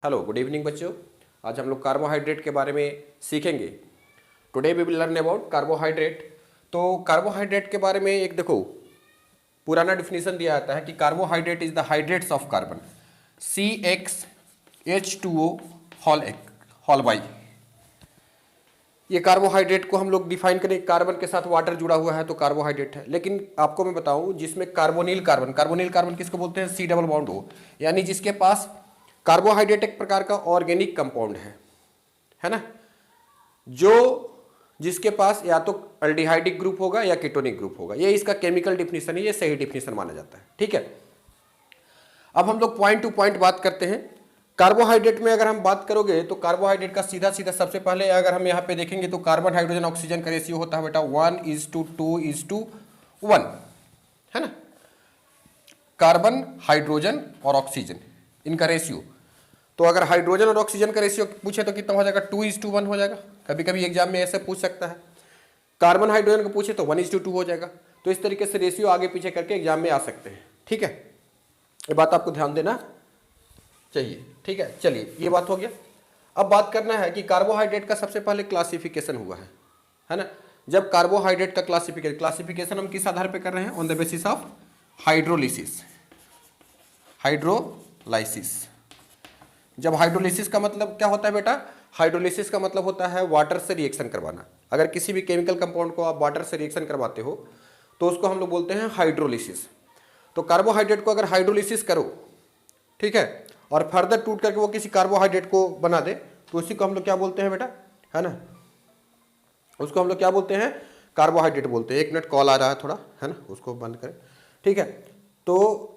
Hello good evening बच्चों। आज हम लोग कार्बोहाइड्रेट के बारे में सीखेंगे। Today we will learn about carbohydrate. तो कार्बोहाइड्रेट के बारे में एक देखो पुराना डिफिनीशन दिया जाता है कि carbohydrate is the hydrates of carbon CxH2O whole by. ये कार्बोहाइड्रेट को हम लोग डिफाइन करें, कार्बन के साथ वाटर जुड़ा हुआ है तो कार्बोहाइड्रेट है। लेकिन आपको मैं बताऊं जिसमें कार्बोनिल कार्बन किसको बोलते हैं? C डबल बॉन्ड O, यानी जिसके पास कार्बोहाइड्रेट एक प्रकार का ऑर्गेनिक कंपाउंड है ना, जो जिसके पास या तो अल्डिहाइडिक ग्रुप होगा या कीटोनिक ग्रुप होगा। ये इसका केमिकल डिफिनीशन है, ये सही डिफिनीशन माना जाता है। ठीक है, अब हम लोग पॉइंट टू पॉइंट बात करते हैं। कार्बोहाइड्रेट में अगर हम बात करोगे तो कार्बोहाइड्रेट का सीधा सीधा सबसे पहले अगर हम यहाँ पे देखेंगे तो कार्बन हाइड्रोजन ऑक्सीजन का रेशियो होता है बेटा 1:2:1, है ना। कार्बन हाइड्रोजन और ऑक्सीजन इनका रेशियो, तो अगर हाइड्रोजन और ऑक्सीजन का रेशियो पूछे तो कितना हो जाएगा? 2:1 हो जाएगा। कभी कभी एग्जाम में ऐसे पूछ सकता है। कार्बन हाइड्रोजन को पूछे तो 1:2 हो जाएगा। तो इस तरीके से रेशियो आगे पीछे करके एग्जाम में आ सकते हैं। ठीक है, ये बात आपको ध्यान देना चाहिए। ठीक है, चलिए ये बात हो गया। अब बात करना है कि कार्बोहाइड्रेट का सबसे पहले क्लासिफिकेशन हुआ है ना। जब कार्बोहाइड्रेट का क्लासिफिकेशन हम किस आधार पर कर रहे हैं? On the basis of hydrolysis. जब हाइड्रोलिसिस का मतलब क्या होता है बेटा? हाइड्रोलिसिस का मतलब होता है वाटर से रिएक्शन करवाना। अगर किसी भी केमिकल कंपाउंड को आप वाटर से रिएक्शन करवाते हो तो उसको हम लोग बोलते हैं हाइड्रोलिसिस। तो कार्बोहाइड्रेट को अगर हाइड्रोलिसिस करो, ठीक है, और फर्दर टूट करके वो किसी कार्बोहाइड्रेट को बना दे तो उसी को हम लोग क्या बोलते हैं बेटा? है ना, उसको हम लोग क्या बोलते हैं? कार्बोहाइड्रेट बोलते हैं। 1 मिनट कॉल आ रहा है थोड़ा, है ना, उसको बंद करें। ठीक है, तो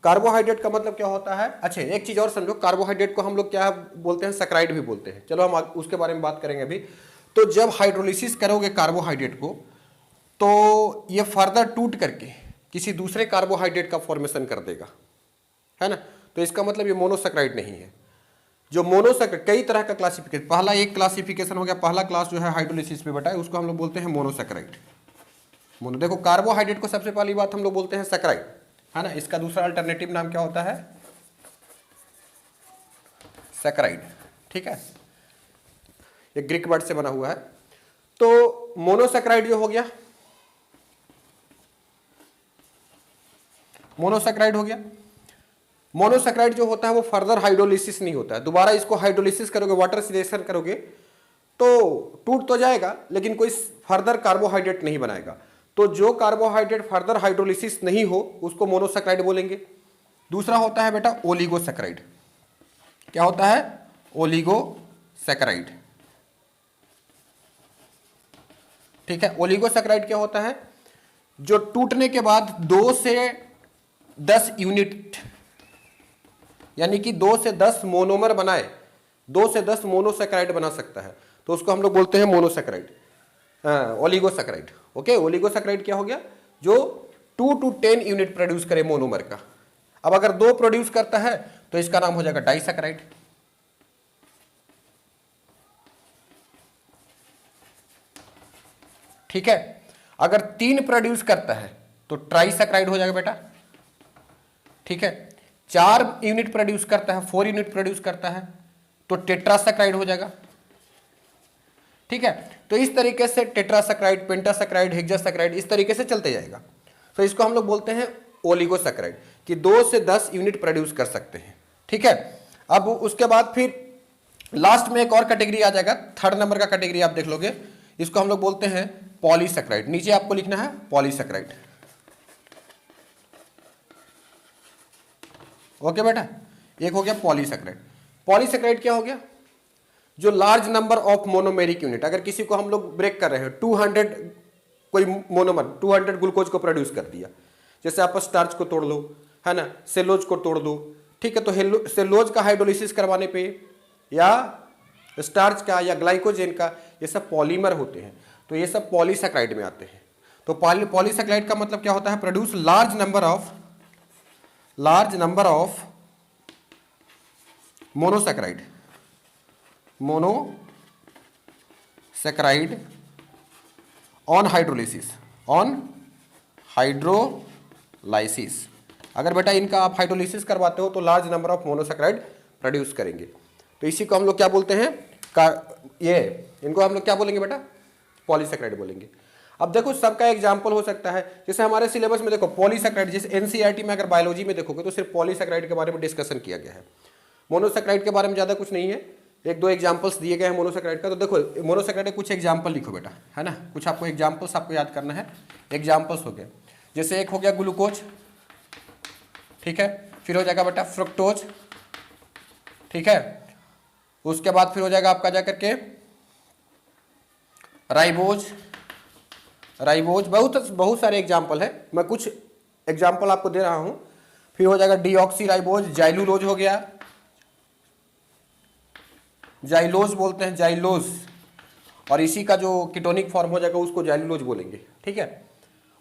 कार्बोहाइड्रेट का मतलब क्या होता है? अच्छा, एक चीज और समझो, कार्बोहाइड्रेट को हम लोग क्या बोलते हैं? सैकराइड भी बोलते हैं। चलो हम उसके बारे में बात करेंगे अभी। तो जब हाइड्रोलिसिस करोगे कार्बोहाइड्रेट को तो ये फर्दर टूट करके किसी दूसरे कार्बोहाइड्रेट का फॉर्मेशन कर देगा, है ना। तो इसका मतलब ये मोनोसैकराइड नहीं है। जो मोनोसैकराइड, कई तरह का क्लासिफिकेशन, पहला एक क्लासिफिकेशन हो गया, पहला क्लास जो है हाइड्रोलिसिस में बेटा, उसको हम लोग बोलते हैं मोनोसैकराइड। देखो कार्बोहाइड्रेट को सबसे पहली बात हम लोग बोलते हैं सैकराइड, है ना। इसका दूसरा अल्टरनेटिव नाम क्या होता है? सैकराइड। ठीक है, ये ग्रीक वर्ड से बना हुआ है। तो मोनोसैकराइड जो हो गया, मोनोसैकराइड हो गया। मोनोसैकराइड जो होता है वो फर्दर हाइड्रोलिसिस नहीं होता है। दोबारा इसको हाइड्रोलिसिस करोगे, वाटर से रिएक्शन करोगे तो टूट तो जाएगा लेकिन कोई फर्दर कार्बोहाइड्रेट नहीं बनाएगा। तो जो कार्बोहाइड्रेट फर्दर हाइड्रोलिसिस नहीं हो उसको मोनोसैकराइड बोलेंगे। दूसरा होता है बेटा ओलिगोसैकराइड। क्या होता है? ओलिगोसैकराइड। ठीक है, ओलिगोसैकराइड क्या होता है? जो टूटने के बाद 2 से 10 यूनिट, यानी कि 2 से 10 मोनोमर बनाए, 2 से 10 मोनोसैकराइड बना सकता है, तो उसको हम लोग बोलते हैं मोनोसैकराइड, ओलिगोसैकराइड। ओके, ओलिगोसैकराइड क्या हो गया? जो 2 to 10 यूनिट प्रोड्यूस करे मोनोमर का। अब अगर 2 प्रोड्यूस करता है तो इसका नाम हो जाएगा डाइसैकराइड। ठीक है, अगर 3 प्रोड्यूस करता है तो ट्राइसैकराइड हो जाएगा बेटा। ठीक है, 4 यूनिट प्रोड्यूस करता है, 4 यूनिट प्रोड्यूस करता है तो टेट्रासैकराइड हो जाएगा। ठीक है, तो इस तरीके से टेट्रासैकराइड, पेंटासैकराइड, हेक्सासैकराइड इस तरीके से चलते जाएगा। तो इसको हम लोग बोलते हैं ओलिगोसैकराइड, कि 2 से 10 यूनिट प्रोड्यूस कर सकते हैं। ठीक है, अब उसके बाद फिर लास्ट में एक और कैटेगरी आ जाएगा, 3rd नंबर का कैटेगरी आप देख लोगे, इसको हम लोग बोलते हैं पॉलीसैकराइड। नीचे आपको लिखना है पॉलीसैकराइड। ओके बेटा, एक हो गया पॉलीसैकराइड। पॉलीसैकराइड क्या हो गया? जो large number of monomeric unit, अगर किसी को हम लोग ब्रेक कर रहे हैं, 200 कोई मोनोमर 200 ग्लूकोज को प्रोड्यूस कर दिया, जैसे आप स्टार्च को तोड़ लो, है ना, सेलोज को तोड़ दो। ठीक है, तो सेलोज का हाइड्रोलिसिस करवाने पे या स्टार्च का या ग्लाइकोजेन का, ये सब पॉलीमर होते हैं, तो ये सब पॉलीसैकराइड में आते हैं। तो पॉलीसैकराइड का मतलब क्या होता है? Produce large number of monosaccharide on hydrolysis. अगर बेटा इनका आप हाइड्रोलिसिस करवाते हो तो large number of monosaccharide produce करेंगे। तो इसी को हम लोग क्या बोलते हैं, ये इनको हम लोग क्या बोलेंगे बेटा, पॉलीसेकेराइड बोलेंगे। अब देखो सबका एग्जाम्पल हो सकता है, जैसे हमारे सिलेबस में देखो पॉलीसेकेराइड, जैसे एनसीईआरटी में अगर बायोलॉजी में देखोगे तो सिर्फ पॉलीसेकेराइड के बारे में डिस्कशन किया गया है, मोनोसेकेराइड के बारे में ज़्यादा कुछ नहीं है, एक दो एग्जाम्पल्स दिए गए हैं मोनोसेकेराइड का। तो देखो मोनोसेकेराइड कुछ एग्जाम्पल लिखो बेटा, है ना, कुछ आपको एग्जाम्पल्स आपको याद करना है। एग्जाम्पल्स हो गए, जैसे एक हो गया ग्लूकोज, ठीक है, फिर हो जाएगा बेटा फ्रुक्टोज, ठीक है, उसके बाद फिर हो जाएगा आपका जाकर के राइबोज, बहुत सारे एग्जाम्पल है, मैं कुछ एग्जाम्पल आपको दे रहा हूं। फिर हो जाएगा डीऑक्सी राइबोज, जाइलूलोज हो गया, जाइलोज बोलते हैं, जाइलोज, और इसी का जो कीटोनिक फॉर्म हो जाएगा उसको जाइलूलोज बोलेंगे, ठीक है।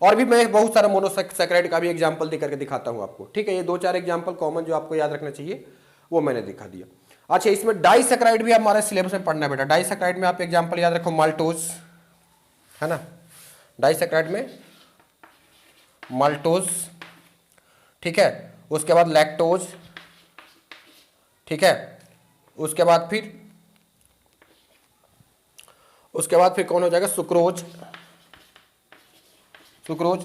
और भी मैं बहुत सारा मोनोसेकेराइड का भी एग्जाम्पल दे करके दिखाता हूं आपको, ठीक है। ये 2-4 एग्जाम्पल कॉमन जो आपको याद रखना चाहिए वो मैंने दिखा दिया। अच्छा, इसमें डाइसेकेराइड भी हमारे सिलेबस में पढ़ना है बेटा। डाइसेकेराइड में आप एग्जाम्पल याद रखो, माल्टोज, है ना, डाइसेकेराइड में माल्टोज, ठीक है, उसके बाद लैक्टोज, ठीक है, उसके बाद फिर कौन हो जाएगा, सुक्रोज।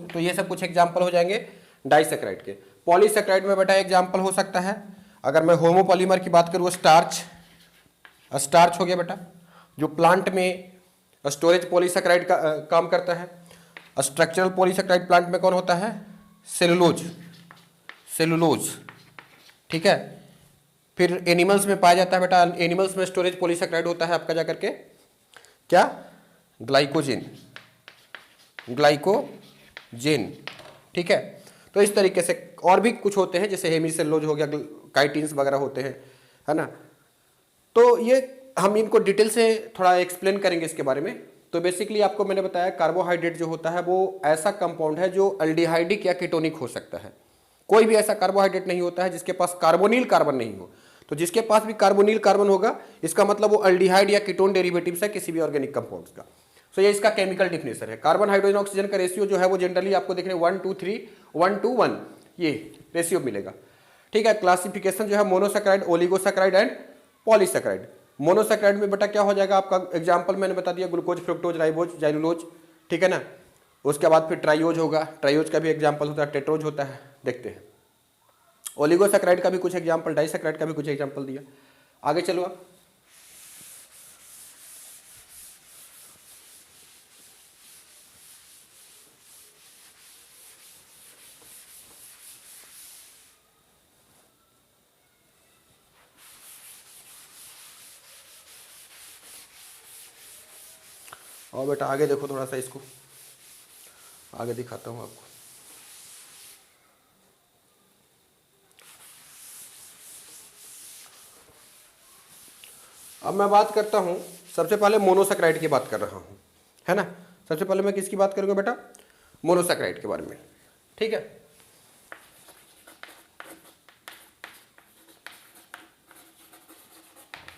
तो ये सब कुछ एग्जाम्पल हो जाएंगे डाइसेकेराइड के। पॉलीसेकेराइड में बेटा एग्जाम्पल हो सकता है, अगर मैं होमोपॉलीमर की बात करूँ, स्टार्च हो गया बेटा, जो प्लांट में स्टोरेज पॉलीसेकेराइड का काम करता है। स्ट्रक्चरल पॉलीसेकेराइड प्लांट में कौन होता है, सेलुलोज, ठीक है। फिर एनिमल्स में पाया जाता है बेटा, एनिमल्स में स्टोरेज पॉलीसेकेराइड होता है आपका जाकर के क्या, ग्लाइकोजेन, ठीक है। तो इस तरीके से और भी कुछ होते हैं, जैसे हेमीसेलुलोज हो गया, काइटिन्स वगैरह होते हैं, है ना। तो ये हम इनको डिटेल से थोड़ा एक्सप्लेन करेंगे इसके बारे में। तो बेसिकली आपको मैंने बताया कार्बोहाइड्रेट जो होता है वो ऐसा कंपाउंड है जो अल्डिहाइडिक या कीटोनिक हो सकता है। कोई भी ऐसा कार्बोहाइड्रेट नहीं होता है जिसके पास कार्बोनिल कार्बन नहीं हो। तो जिसके पास भी कार्बोनिल कार्बन होगा इसका मतलब वो अल्डिहाइड या कीटोन डेरिवेटिव्स है किसी भी ऑर्गेनिक कंपाउंड्स का। सो ये इसका केमिकल डिफिनेशन है। कार्बन, हाइड्रोजन, ऑक्सीजन का रेशियो जो है वो जनरली आपको देखने 1:3, 1:1 ये रेशियो मिलेगा, ठीक है। क्लासिफिकेशन जो है monosaccharide, oligosaccharide and polysaccharide. Monosaccharide में बेटा क्या हो जाएगा आपका, एग्जाम्पल मैंने बता दिया, ग्लूकोज, फ्रुक्टोज, राइबोज, जाइलूलोज, ठीक है ना। उसके बाद फिर ट्राइयोज होगा, ट्राइयोज का भी एग्जाम्पल होता है, टेट्रोज होता है, देखते हैं। ओलिगोसेकेराइड का भी कुछ एग्जाम्पल, डाइसेकेराइड का भी कुछ एग्जाम्पल दिया। आगे चलो आप। और बेटा आगे देखो, थोड़ा सा इसको आगे दिखाता हूँ आपको। अब मैं बात करता हूँ, सबसे पहले मोनोसेकेराइड की बात कर रहा हूँ, है ना। सबसे पहले मैं किसकी बात करूँगा बेटा, मोनोसेकेराइड के बारे में, ठीक है।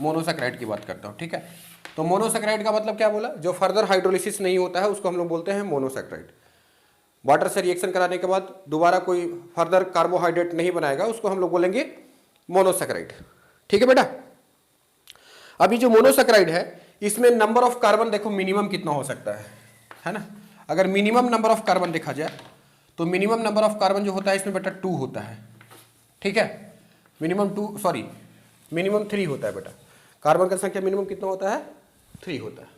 मोनोसेकेराइड की बात करता हूँ, ठीक है। तो मोनोसेकेराइड का मतलब क्या बोला, जो फर्दर हाइड्रोलिसिस नहीं होता है उसको हम लोग बोलते हैं मोनोसेकेराइड। वाटर से रिएक्शन कराने के बाद दोबारा कोई फर्दर कार्बोहाइड्रेट नहीं बनाएगा उसको हम लोग बोलेंगे मोनोसेकेराइड, ठीक है बेटा। अभी जो मोनोसेकेराइड है इसमें नंबर ऑफ कार्बन देखो मिनिमम कितना हो सकता है ना। अगर मिनिमम नंबर ऑफ कार्बन देखा जाए तो मिनिमम नंबर ऑफ कार्बन जो होता है इसमें बेटा 2 होता है, ठीक है। मिनिमम 3 होता है बेटा। कार्बन का संख्या मिनिमम कितना होता है, 3 होता है,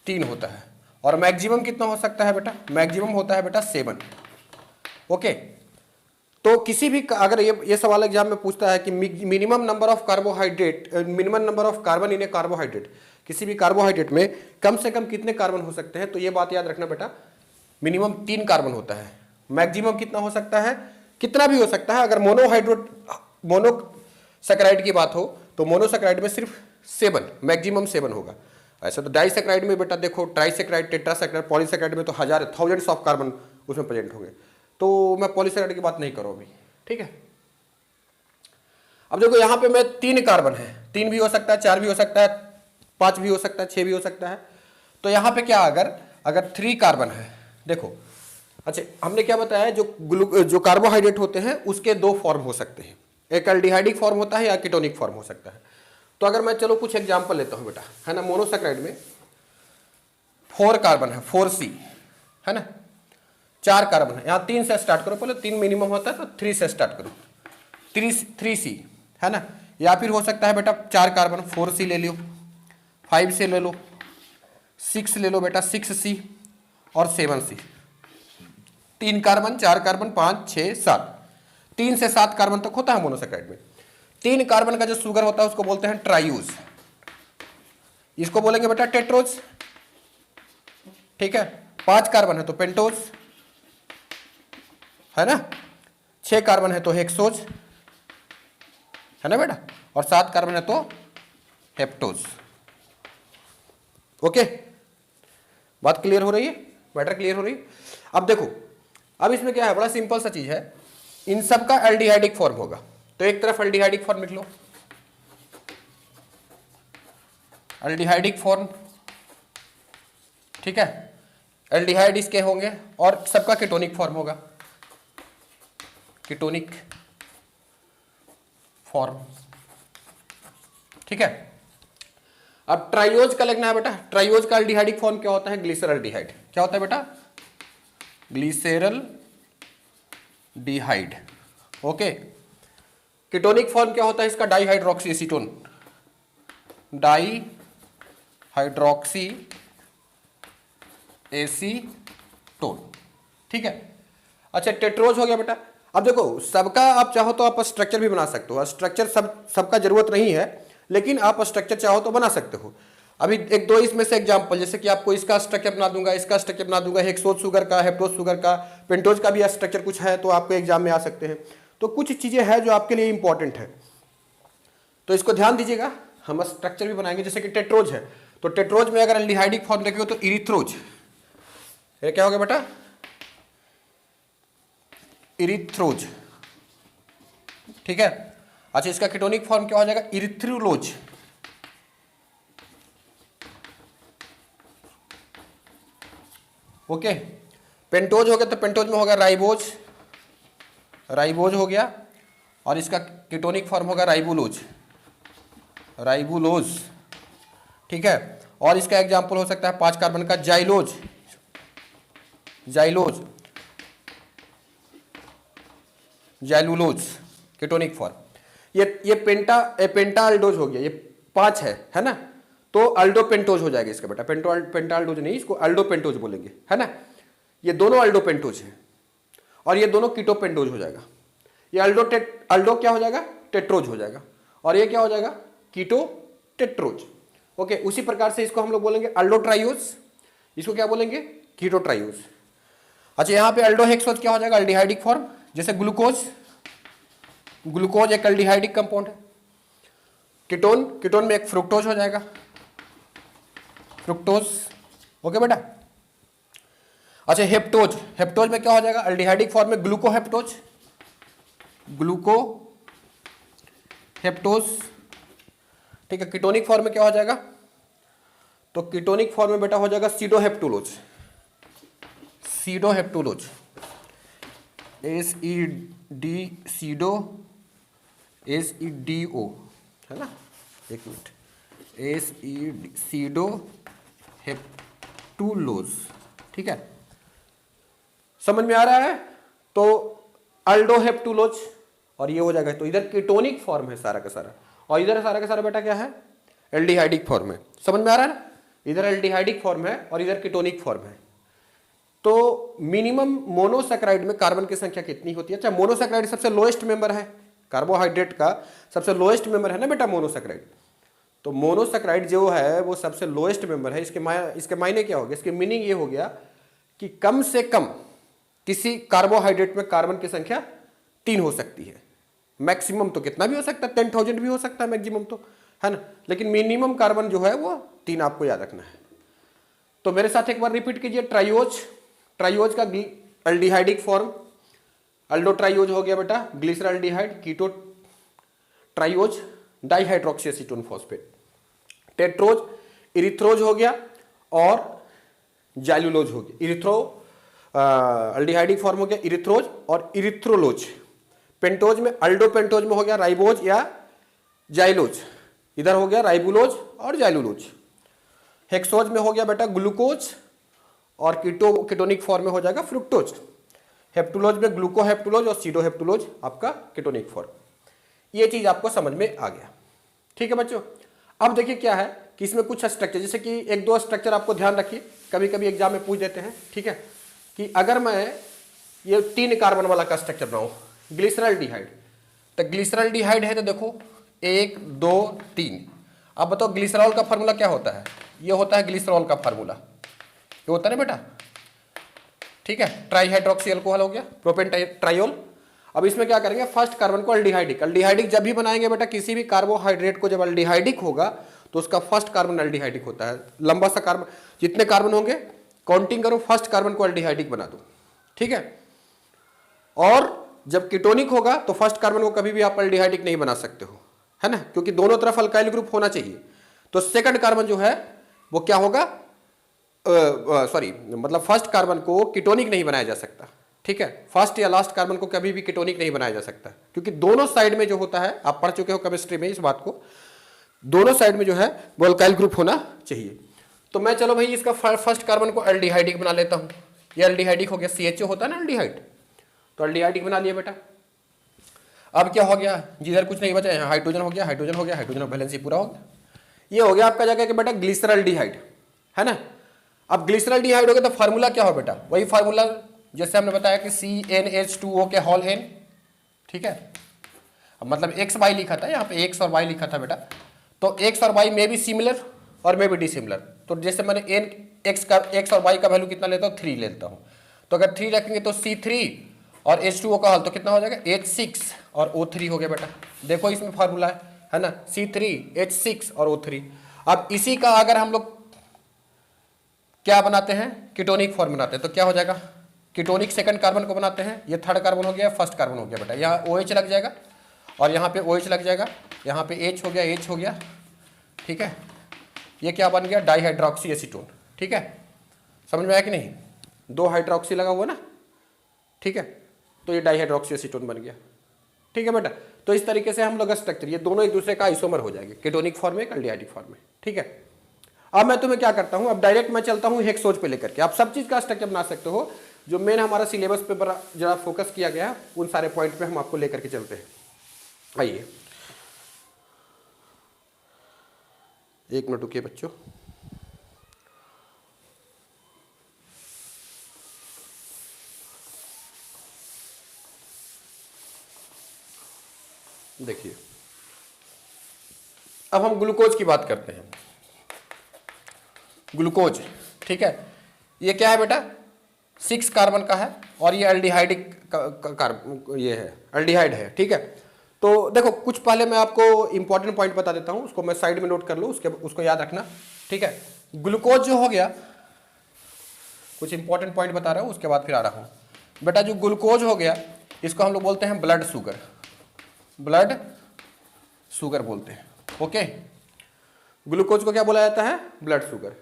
3 होता है। और मैक्सिमम कितना हो सकता है बेटा, मैक्सिमम होता है बेटा 7, ओके। तो किसी भी अगर ये सवाल एग्जाम में पूछता है कि minimum number of carbohydrate, minimum number of carbon in A carbohydrate, किसी भी कार्बोहाइड्रेट में कम से कम कितने कार्बन हो सकते हैं, तो ये बात याद रखना बेटा, मिनिमम 3 कार्बन होता है। मैक्सिमम कितना हो सकता है, कितना भी हो सकता है। अगर मोनोसेकेराइड की बात हो तो मोनोसेकेराइड में सिर्फ 7, मैक्सिमम 7 होगा। ऐसा तो डाइसेकेराइड में बेटा देखो, ट्राइसेकेराइड, टेट्रासेकेराइड, पॉलीसेकेराइड में तो थाउजेंड्स ऑफ कार्बन उसमें प्रेजेंट होंगे। तो मैं पॉलीसेकेराइड की बात नहीं कर रहा हूं अभी, ठीक है। अब देखो यहां पे मैं 3 कार्बन है, 3 भी हो सकता है, 4 भी हो सकता है, 5 भी हो सकता है, 6 भी हो सकता है। तो यहां पे क्या, अगर 3 कार्बन है, देखो अच्छा हमने क्या बताया, जो कार्बोहाइड्रेट होते हैं उसके 2 फॉर्म हो सकते हैं। एक एल्डिहाइडिक फॉर्म होता है या कीटोनिक फॉर्म हो सकता है। तो अगर मैं चलो कुछ एग्जांपल लेता हूँ बेटा, है ना। मोनोसैकेराइड में 4 कार्बन है, 4C, है ना। 4 कार्बन है, यहाँ 3 से स्टार्ट करो, पहले 3 मिनिमम होता है तो 3 से स्टार्ट करो, 3C, है ना। या फिर हो सकता है बेटा 4 कार्बन 4C ले लो, 5 से ले लो, 6 ले लो बेटा 6C और 7C। 3 कार्बन, 4 कार्बन, 5, 6, 7, 3 से 7 कार्बन तक होता है मोनोसैकेराइड में। 3 कार्बन का जो शुगर होता है उसको बोलते हैं ट्राइयूज, इसको बोलेंगे बेटा टेट्रोज, ठीक है। 5 कार्बन है तो पेंटोज, है ना। 6 कार्बन है तो हेक्सोज, है ना बेटा, और 7 कार्बन है तो हेप्टोज। ओके, बात क्लियर हो रही है, मैटर क्लियर हो रही है। अब देखो, अब इसमें क्या है, बड़ा सिंपल सा चीज है, इन सब का एल्डिहाइडिक फॉर्म होगा। तो एक तरफ एल्डिहाइडिक फॉर्म लिख लो, एल्डिहाइडिक फॉर्म, ठीक है। एल्डिहाइड इसके होंगे और सबका कीटोनिक फॉर्म होगा, कीटोनिक फॉर्म, ठीक है। अब ट्राइयोज का लिखना है बेटा। ट्राइयोज का एल्डिहाइडिक फॉर्म क्या होता है, ग्लिसरल्डिहाइड। क्या होता है बेटा, ग्लिसरल डिहाइड। ओके, कीटोनिक फॉर्म क्या होता है इसका, डाईहाइड्रोक्सी एसीटोन, डाईहाइड्रोक्सी एसीटोन, ठीक है। अच्छा, टेट्रोज हो गया बेटा। अब देखो, सबका आप चाहो तो आप स्ट्रक्चर भी बना सकते हो, स्ट्रक्चर सबका जरूरत नहीं है, लेकिन आप स्ट्रक्चर चाहो तो बना सकते हो। अभी एक दो इसमें से एग्जांपल, जैसे कि आपको इसका स्ट्रक्चर बना दूंगा, इसका स्ट्रक्चर बना दूंगा, हेक्सोज शुगर का, हेप्टोज शुगर का, पेंटोज का भी स्ट्रक्चर कुछ है तो आपको एग्जाम में आ सकते हैं। तो कुछ चीजें हैं जो आपके लिए इंपॉर्टेंट है, तो इसको ध्यान दीजिएगा। हम स्ट्रक्चर भी बनाएंगे, जैसे कि टेट्रोज है, तो टेट्रोज में अगर एल्डिहाइडिक फॉर्म रखेगा तो इरिथ्रोज, ये क्या हो गया बेटा, इरिथ्रोज, ठीक है। अच्छा, इसका कीटोनिक फॉर्म क्या हो जाएगा, इरिथ्रोलोज, ओके। पेंटोज हो गया तो पेंटोज में होगा राइबोज, राइबोज हो गया, और इसका कीटोनिक फॉर्म होगा राइबुलोज, राइबुलोज, ठीक है। और इसका एग्जांपल हो सकता है 5 कार्बन का xylose, xylose, xylulose, ketonic form. ये पेंटा अल्डोज हो गया, ये 5 है ना। तो अल्डो पेंटोज हो जाएगा इसका बेटा, पेंटा अल्डोज नहीं, इसको अल्डो पेंटोज बोलेंगे, है ना। ये दोनों अल्डो पेंटोज है और ये दोनों कीटो पेंटोज हो जाएगा। ये अल्डो क्या हो जाएगा, टेट्रोज हो जाएगा, और ये क्या हो जाएगा, कीटो टेट्रोज। ओके, उसी प्रकार से इसको हम लोग बोलेंगे अल्डो ट्राइयोज, इसको क्या बोलेंगे, कीटो ट्राइयोज। अच्छा, यहाँ पे अल्डो हेक्सोज क्या हो जाएगा, एल्डिहाइडिक फॉर्म, जैसे ग्लूकोज, ग्लूकोज एक एल्डिहाइडिक कंपाउंड है। कीटोन में एक फ्रुक्टोज हो जाएगा, फ्रुक्टोज, ओके बेटा। अच्छा, हेप्टोज, हेप्टोज में क्या हो जाएगा, एल्डिहाइडिक फॉर्म में ग्लूको हेप्टोज, ग्लूको हेप्टोज, ठीक है। कीटोनिक फॉर्म में क्या हो जाएगा, तो कीटोनिक फॉर्म में बेटा हो जाएगा सीडोहेप्टुलोज, सीडोहेप्टुलोज, SED, सीडो, SEDO, है ना, एक मिनट, SED, सीडो हेप्टुलोज, ठीक है। समझ में आ रहा है, तो अल्डो हेप्टुलोज, और ये हो जाएगा। तो इधर कीटोनिक फॉर्म है सारा का सारा, और इधर सारा का सारा बेटा क्या है, एल्डिहाइडिक फॉर्म है। समझ में आ रहा है ना, इधर एल्डिहाइडिक फॉर्म है और इधर कीटोनिक फॉर्म है। तो मिनिमम मोनोसैकेराइड में कार्बन की संख्या कितनी होती है। अच्छा, मोनोसैकेराइड सबसे लोएस्ट मेंबर है, कार्बोहाइड्रेट का सबसे लोएस्ट मेंबर है ना बेटा मोनोसैकेराइड। तो मोनोसैकेराइड जो है वो सबसे लोएस्ट मेंबर है। इसके मायने क्या हो गया, इसके मीनिंग ये हो गया कि कम से कम किसी कार्बोहाइड्रेट में कार्बन की संख्या 3 हो सकती है। मैक्सिमम तो कितना भी हो सकता है, 10,000 भी हो सकता है मैक्सिमम, तो है ना, लेकिन मिनिमम कार्बन जो है वो 3 आपको याद रखना है। तो मेरे साथ एक बार रिपीट कीजिए, ट्राइयोज, ट्राइयोज का एल्डिहाइडिक फॉर्म अल्डो ट्राइयोज हो गया बेटा, glyceraldehyde, keto triose, dihydroxy acetone phosphate, tetrose, erythrose हो गया और जाइलुलोज हो गया। इरिथ्रो एल्डिहाइडिक फॉर्म हो गया इरिथ्रोज और इरिथ्रोलोज, पेंटोज में, अल्डो पेंटोज में हो गया राइबोज या जाइलोज, इधर हो गया राइबुलोज और जाइलुलोज। हेक्सोज में हो गया बेटा ग्लूकोज और कीटोनिक फॉर्म में हो जाएगा फ्रुक्टोज। हेप्टुलोज में ग्लूकोहेप्टुलोज और सीडोहेप्टुलोज आपका कीटोनिक फॉर्म। ये चीज आपको समझ में आ गया, ठीक है बच्चों। अब देखिए क्या है कि इसमें कुछ स्ट्रक्चर, जैसे कि एक दो स्ट्रक्चर आपको ध्यान रखिए, कभी कभी एग्जाम में पूछ देते हैं, ठीक है, कि अगर मैं ये 3 कार्बन वाला का स्ट्रक्चर बनाऊं, ग्लिसरॉल्डिहाइड, तो ग्लिसरॉल्डिहाइड है तो देखो 1 2 3। अब बताओ ग्लिसरॉल का फार्मूला क्या होता है? ये होता है ग्लिसरॉल का फार्मूला, ये होता है ना बेटा, ठीक है, ट्राईहाइड्रोक्सी अल्कोहल हो गया, प्रोपेन ट्राइयोल। अब इसमें क्या करेंगे, फर्स्ट कार्बन को अल्डिहाइडिक, अल्डिहाइडिक जब भी बनाएंगे बेटा किसी भी कार्बोहाइड्रेट को, जब अल्डिहाइडिक होगा तो उसका फर्स्ट कार्बन अल्डिहाइडिक होता है। लंबा सा कार्बन, जितने कार्बन होंगे काउंटिंग करो, फर्स्ट कार्बन को अल्डिहाइडिक बना दो, ठीक है। और जब कीटोनिक होगा तो फर्स्ट कार्बन को कभी भी आप अल्डिहाइडिक नहीं बना सकते हो, है ना, क्योंकि दोनों तरफ अल्काइल ग्रुप होना चाहिए। तो सेकंड कार्बन जो है वो क्या होगा, मतलब फर्स्ट कार्बन को कीटोनिक नहीं बनाया जा सकता, ठीक है। फर्स्ट या लास्ट कार्बन को कभी भी कीटोनिक नहीं बनाया जा सकता, क्योंकि दोनों साइड में जो होता है, आप पढ़ चुके हो केमिस्ट्री में इस बात को, दोनों साइड में जो है वो अल्काइल ग्रुप होना चाहिए। तो मैं चलो भाई इसका फर्स्ट कार्बन को अल्डिहाइडिक बना लेता हूं। ये अल्डिहाइडिक हो गया, CHO होता है ना अल्डिहाइड, तो अल्डिहाइडिक बना लिया बेटा। अब क्या हो गया, जिधर कुछ नहीं बचा, यहाँ हाइड्रोजन हो गया, हाइड्रोजन हो गया, हाइड्रोजन बैलेंस पूरा हो गया। ये हो गया आपका जगह के बेटा ग्लिसरॉल्डिहाइड, है ना। अब ग्लिसरॉल्डिहाइड हो गया तो फार्मूला क्या हो बेटा, वही फार्मूला जैसे हमने बताया कि CnH2O के होल n, ठीक है। अब मतलब x y लिखा था, यहाँ पे x और y लिखा था बेटा, तो x और y में भी सिमिलर और में भी डिसिमिलर। तो जैसे मैंने x और y का वैल्यू कितना लेता हूँ, 3 लेता हूँ, तो अगर 3 रखेंगे तो C3 और H2O का हल तो कितना हो जाएगा, H6 और O3 हो गया बेटा। देखो इसमें फार्मूला है ना, C3 H6 और O3। अब इसी का अगर हम लोग क्या बनाते हैं, कीटोनिक फॉर्म बनाते हैं, तो क्या हो जाएगा, कीटोनिक सेकंड कार्बन को बनाते हैं, ये थर्ड कार्बन हो गया, फर्स्ट कार्बन हो गया बेटा। यहाँ OH लग जाएगा और यहाँ पे OH लग जाएगा, यहाँ पे H हो गया, H हो गया, ठीक है। ये क्या बन गया, डाईहाइड्रोक्सी एसीटोन, ठीक है। समझ में आया कि नहीं, 2 हाइड्रोक्सी लगा हुआ ना, ठीक है, तो ये डाईहाइड्रोक्सी एसीटोन बन गया, ठीक है बेटा। तो इस तरीके से हम लोग स्ट्रक्चर, ये दोनों एक दूसरे का आइसोमर हो जाएंगे, कीटोनिक फॉर्म में, अल्डिहाइडिक फॉर्म में, ठीक है। अब मैं तुम्हें क्या करता हूं, अब डायरेक्ट मैं चलता हूं हेक्सोज पे लेकर के। आप सब चीज का स्ट्रक्चर बना सकते हो, जो मेन हमारा सिलेबस पे जरा फोकस किया गया है उन सारे पॉइंट पे हम आपको लेकर के चलते हैं। आइए, एक मिनट रुकिए बच्चों। देखिए, अब हम ग्लूकोज की बात करते हैं। ग्लूकोज, ठीक है, ये क्या है बेटा, 6 कार्बन का है और ये अल्डिहाइडिक ये है, अल्डिहाइड है, ठीक है। तो देखो कुछ पहले मैं आपको इंपॉर्टेंट पॉइंट बता देता हूं, उसको मैं साइड में नोट कर लो, उसको याद रखना, ठीक है। ग्लूकोज जो हो गया, कुछ इंपॉर्टेंट पॉइंट बता रहा हूं, उसके बाद फिर आ रहा हूं बेटा। जो ग्लूकोज हो गया इसको हम लोग बोलते हैं ब्लड शुगर, ब्लड शुगर बोलते हैं, ओके। ग्लूकोज को क्या बोला जाता है, ब्लड शुगर।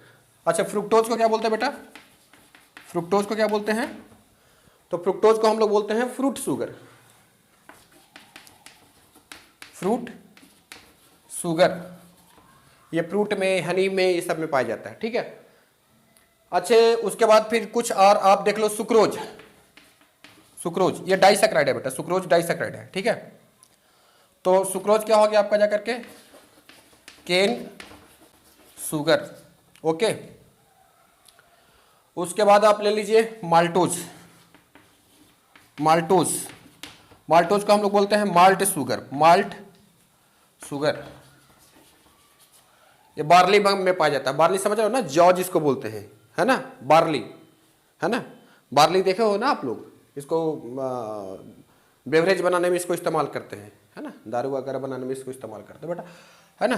अच्छा, फ्रुक्टोज को क्या बोलते हैं बेटा, फ्रुक्टोज को क्या बोलते हैं, तो फ्रुक्टोज को हम लोग बोलते हैं फ्रूट शुगर, फ्रूट शुगर। ये फ्रूट में, हनी में, ये सब में पाया जाता है, ठीक है। अच्छे, उसके बाद फिर कुछ और आप देख लो, सुक्रोज, सुक्रोज ये डाइसैकराइड है बेटा, सुक्रोज डाइसैकराइड है, ठीक है। तो सुक्रोज क्या हो गया आपका जाकर के, केन शुगर, ओके। उसके बाद आप ले लीजिए माल्टोज, माल्टोज, माल्टोज को हम लोग बोलते हैं माल्ट शुगर, माल्ट शुगर। ये बार्ली में पाया जाता है, बार्ली समझ रहे हो ना, जौ जिसको बोलते हैं, है ना, बार्ली, है ना, बार्ली देखे हो ना आप लोग, इसको बेवरेज बनाने में इसको इस्तेमाल करते हैं, है ना, दारू वगैरह बनाने में इसको इस्तेमाल करते हैं बेटा, है ना।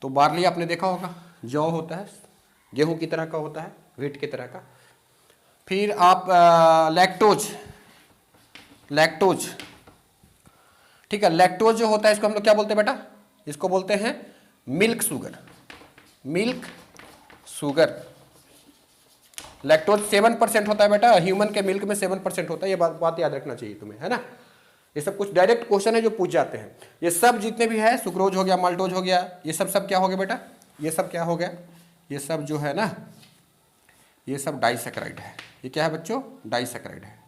तो बार्ली आपने देखा होगा, जौ होता है, गेहूं की तरह का होता है, व्हीट की तरह का। फिर आप लैक्टोज, लैक्टोज, ठीक है। लैक्टोज जो होता है इसको हम लोग क्या बोलते हैं बेटा, इसको बोलते हैं milk sugar, milk sugar. Lactose 7% होता है बेटा, ह्यूमन के मिल्क में 7% होता है, ये बात याद रखना चाहिए तुम्हें, है ना। ये सब कुछ डायरेक्ट क्वेश्चन है जो पूछ जाते हैं। ये सब जितने भी है, सुक्रोज हो गया, माल्टोज हो गया, ये सब क्या हो गया बेटा, ये सब क्या हो गया, ये सब जो है ना, ये सब डाइसैकेराइड है। ये क्या है बच्चों, डाइसैकेराइड है।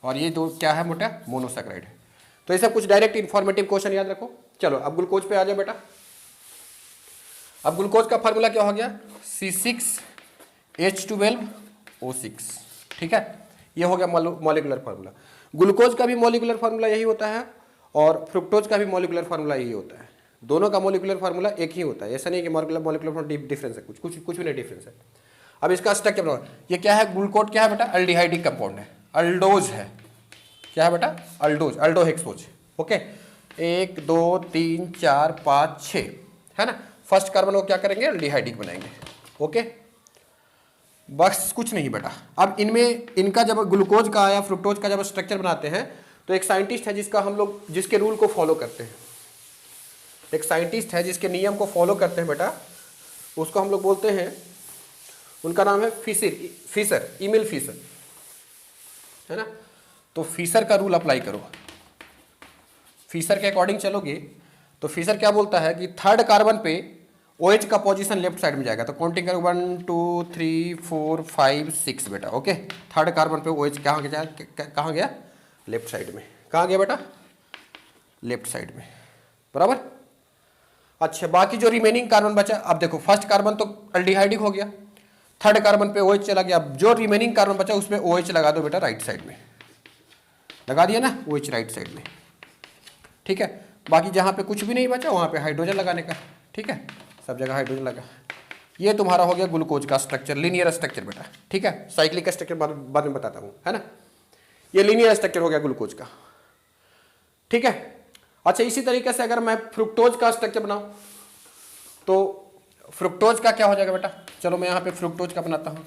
और ये दो क्या है बेटा, मोनोसैकेराइड है। तो ये सब कुछ डायरेक्ट इन्फॉर्मेटिव क्वेश्चन याद रखो। चलो अब ग्लूकोज पे आ जाओ बेटा। अब ग्लूकोज का फार्मूला क्या हो गया, C6H12O6, ठीक है, ये हो गया मॉलिक्यूलर फार्मूला। ग्लूकोज का भी मॉलिक्यूलर फार्मूला यही होता है और फ्रुक्टोज का भी मॉलिक्यूलर फार्मूला यही होता है। दोनों का मॉलिक्यूलर फार्मूला एक ही होता है, ऐसा नहीं कि मॉलिक्यूलर फार्मूला डिफरेंस है, कुछ भी नहीं डिफरेंस है। अब इसका स्ट्रक्चर बनाओ। ये क्या है, ग्लूकोज क्या है बेटा, अल्डिहाइडिक कंपाउंड है, अल्डोज है। क्या है बेटा, अल्डोज, अल्डोहेक्सोज। ओके, 1 2 3 4 5 6 है ना। फर्स्ट कार्बन को क्या करेंगे, अल्डिहाइडिक बनाएंगे। ओके, बस कुछ नहीं बेटा। अब इनमें इनका जब ग्लूकोज का या फ्रुक्टोज का जब स्ट्रक्चर बनाते हैं तो एक साइंटिस्ट है जिसका हम लोग, जिसके रूल को फॉलो करते हैं, एक साइंटिस्ट है जिसके नियम को फॉलो करते हैं बेटा, उसको हम लोग बोलते हैं, उनका नाम है फिशर, इमिल फिशर, है ना। तो फिशर का रूल अप्लाई करो। फिशर के अकॉर्डिंग चलोगे तो फिशर क्या बोलता है कि थर्ड कार्बन पे OH का पोजीशन लेफ्ट साइड में जाएगा। तो काउंटिंग करो 1 2 3 4 5 6 बेटा। ओके, थर्ड कार्बन पे OH कहाँ गया, कहाँ गया, लेफ्ट साइड में। कहाँ गया बेटा, लेफ्ट साइड में, बराबर। अच्छा, बाकी जो रिमेनिंग कार्बन बचा, अब देखो फर्स्ट कार्बन तो अल्डिहाइडिक हो गया, थर्ड कार्बन पे OH चला गया। अब जो रिमेनिंग कार्बन बचा उसमें OH लगा दो बेटा राइट साइड में, लगा दिया ना OH राइट साइड में, ठीक है। बाकी जहाँ पे कुछ भी नहीं बचा वहाँ पे हाइड्रोजन लगाने का, ठीक है, सब जगह हाइड्रोजन लगा। ये तुम्हारा हो गया ग्लूकोज का स्ट्रक्चर, लीनियर स्ट्रक्चर बेटा, ठीक है। साइक्लिक का स्ट्रक्चर बाद में बताता हूँ, है ना। ये लीनियर स्ट्रक्चर हो गया ग्लूकोज का, ठीक है। अच्छा, इसी तरीके से अगर मैं फ्रुक्टोज का स्ट्रक्चर बनाऊं तो फ्रुक्टोज का क्या हो जाएगा बेटा, चलो मैं यहाँ पे फ्रुक्टोज का बनाता हूँ,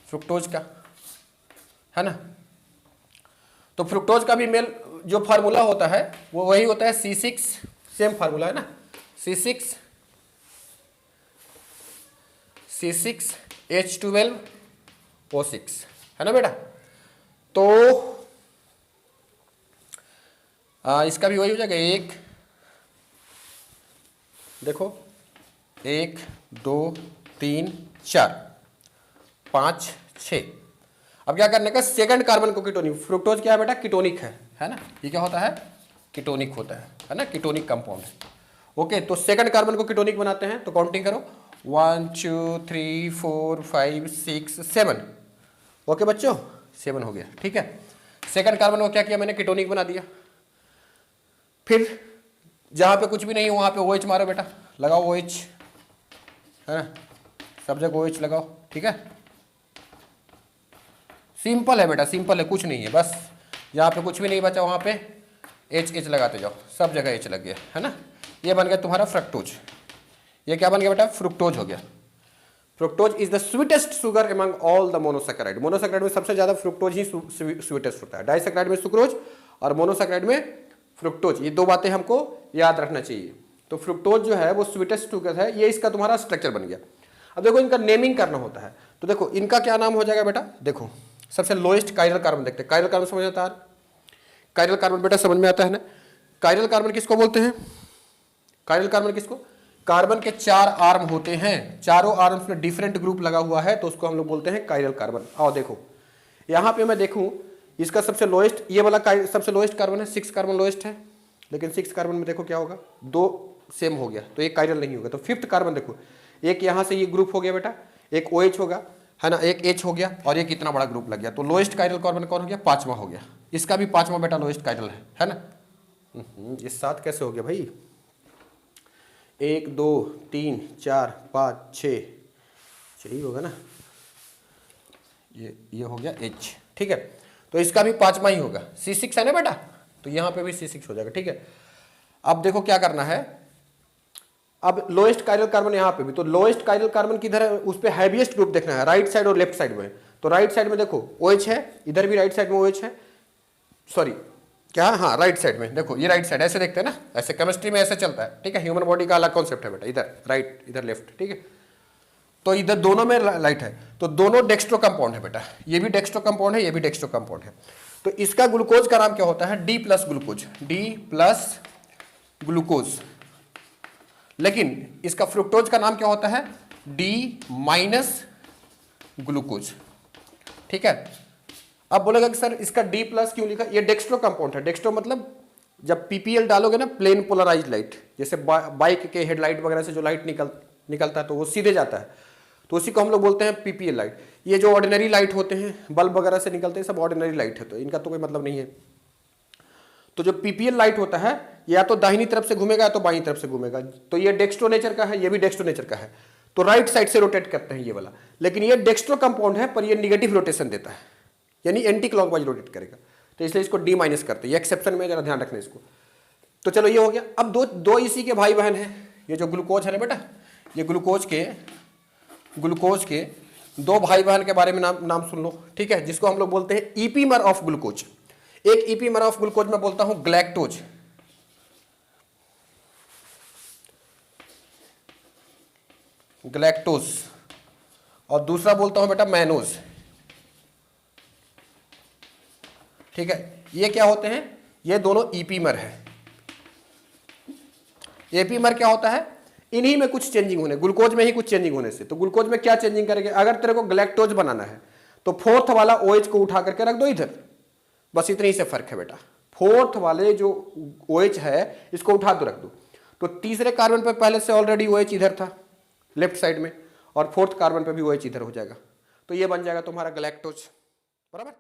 फ्रुक्टोज का, है ना। तो फ्रुक्टोज का भी मेल जो फार्मूला होता है वो वही होता है, C6, सेम फार्मूला है ना, C6H12O6, है ना बेटा। तो इसका भी वही हो जाएगा, एक देखो 1 2 3 4 5 6। अब क्या करने का, सेकंड कार्बन को कीटोनिक, फ्रुक्टोज क्या है बेटा, कीटोनिक है ना। ये क्या होता है, कीटोनिक होता है ना, कीटोनिक कंपाउंड है। ओके, तो सेकंड कार्बन को कीटोनिक बनाते हैं। तो काउंटिंग करो 1 2 3 4 5 6 7। ओके बच्चों, 7 हो गया, ठीक है। सेकंड कार्बन को क्या किया मैंने, कीटोनिक बना दिया। फिर जहाँ पे कुछ भी नहीं है वहाँ पे OH मारो बेटा, लगाओ OH, है ना, सब जगह OH लगाओ, ठीक है। सिंपल है बेटा, सिंपल है, कुछ नहीं है, बस जहाँ पे कुछ भी नहीं बचा वहाँ पे H लगाते जाओ, सब जगह H लग गया, है ना। ये बन गया तुम्हारा फ्रक्टोज। ये क्या बन गया बेटा, फ्रुक्टोज हो गया। Fructose is the sweetest sugar among all the monosaccharide. Monosaccharide में सबसे ज्यादा फ्रुक्टोज ही स्वीटेस्ट होता है। डाइसैकेराइड में सुक्रोज और मोनोसैकेराइड में फ्रुक्टोज। ये दो बातें हमको याद रखना चाहिए। तो फ्रुक्टोज जो है वो स्वीटेस्ट शुगर है। ये इसका तुम्हारा स्ट्रक्चर बन गया। अब देखो इनका नेमिंग करना होता है, तो देखो इनका क्या नाम हो जाएगा बेटा। देखो सबसे लोएस्ट कायरल कार्बन देखते हैं। कायरल कार्बन समझ आता है, कायरल कार्बन बेटा समझ में आता है ना। कायरल कार्बन किसको बोलते हैं, कायरल कार्बन किसको, कार्बन के 4 आर्म होते हैं, चारों आर्म्स में डिफरेंट ग्रुप लगा हुआ है, तो उसको हम लोग बोलते हैं कायरल कार्बन। आओ देखो यहाँ पे मैं देखूं इसका सबसे लोएस्ट, ये वाला सबसे लोएस्ट कार्बन है, 6 कार्बन लोएस्ट है, लेकिन 6 कार्बन में देखो क्या होगा, 2 सेम हो गया, तो एक कायरल नहीं होगा। तो 5th कार्बन देखो, एक यहाँ से ये ग्रुप हो गया बेटा, एक OH होगा, है ना, एक H हो गया और एक इतना बड़ा ग्रुप लग गया, तो लोएस्ट कायरल कार्बन कौन हो गया, 5वां हो गया। इसका भी 5वां बेटा लोएस्ट कायरल है ना। ये 7 कैसे हो गया भाई, 1 2 3 4 5 6 ही होगा ना, ये हो गया H, ठीक है। तो इसका भी 5वां ही होगा, C6 है ना बेटा, तो यहाँ पे भी C6 हो जाएगा, ठीक है। अब देखो क्या करना है, अब लोएस्ट कायरल कार्बन यहाँ पे भी, तो लोएस्ट कायरल कार्बन किधर है, उस पे हैवीएस्ट ग्रुप देखना है, राइट साइड और लेफ्ट साइड में। तो राइट साइड में देखो OH है, इधर भी राइट साइड में OH है, सॉरी क्या, हाँ राइट साइड में देखो, ये राइट साइड ऐसे देखते हैं ना, ऐसे केमिस्ट्री में ऐसे चलता है, ठीक है। ह्यूमन बॉडी का अलग कॉन्सेप्ट है बेटा, इधर राइट इधर लेफ्ट, ठीक है। तो इधर दोनों में लाइट है, तो दोनों डेक्स्ट्रो कंपाउंड है बेटा, ये भी डेक्स्ट्रो कंपाउंड है, ये भी डेक्स्ट्रो कंपाउंड है। तो इसका ग्लूकोज का नाम क्या होता है? D plus glucose, D plus glucose. लेकिन इसका फ्रुक्टोज का नाम क्या होता है? D minus glucose. ठीक है। अब बोलेगा कि सर इसका डी प्लस क्यों लिखा? ये डेक्स्ट्रो कंपाउंड है। डेक्स्ट्रो मतलब जब पीपीएल डालोगे ना, प्लेन पोलराइज लाइट, जैसे बाइक के हेडलाइट वगैरह से जो लाइट निकलता है तो वो सीधे जाता है, तो उसी को हम लोग बोलते हैं पीपीएल लाइट। ये जो ऑर्डिनरी लाइट होते हैं, बल्ब वगैरह से निकलते हैं, सब ऑर्डिनरी लाइट है, तो इनका तो कोई मतलब नहीं है। तो जो पीपीएल लाइट होता है, या तो दाहिनी तरफ से घूमेगा या तो बाईं तरफ से घूमेगा। तो ये डेक्स्ट्रो नेचर का है, ये भी डेक्स्ट्रो नेचर का है, तो राइट साइड से रोटेट करते हैं ये वाला। लेकिन ये डेक्स्ट्रो कंपाउंड है, पर ये निगेटिव रोटेशन देता है, यानी एंटी क्लॉकवाइज रोटेट करेगा, तो इसलिए इसको डी माइनस करते हैं। ये एक्सेप्शन में जरा ध्यान रखना इसको। तो चलो ये हो गया। अब दो इसी के भाई बहन हैं, ये जो ग्लूकोज है ना बेटा, ये ग्लूकोज के दो भाई बहन के बारे में नाम सुन लो। ठीक है, जिसको हम लोग बोलते हैं ईपीमर ऑफ ग्लूकोज। एक ईपीमर ऑफ ग्लूकोज मैं बोलता हूं ग्लैक्टोज, और दूसरा बोलता हूं बेटा मैनोज। ठीक है, ये क्या होते हैं? ये दोनों ईपीमर है। एपीमर क्या होता है? इन्हीं में कुछ चेंजिंग होने, ग्लूकोज में ही कुछ चेंजिंग होने से। तो ग्लूकोज में क्या चेंजिंग करेंगे? अगर तेरे को ग्लैक्टोज बनाना है तो फोर्थ वाला OH को उठा करके रख दो इधर, बस इतनी से फर्क है बेटा। फोर्थ वाले जो OH है इसको उठा दो, रख दो। तो तीसरे कार्बन पे पहले से ऑलरेडी OH इधर था लेफ्ट साइड में, और फोर्थ कार्बन पे भी OH इधर हो जाएगा, तो ये बन जाएगा तुम्हारा ग्लैक्टोज। बराबर।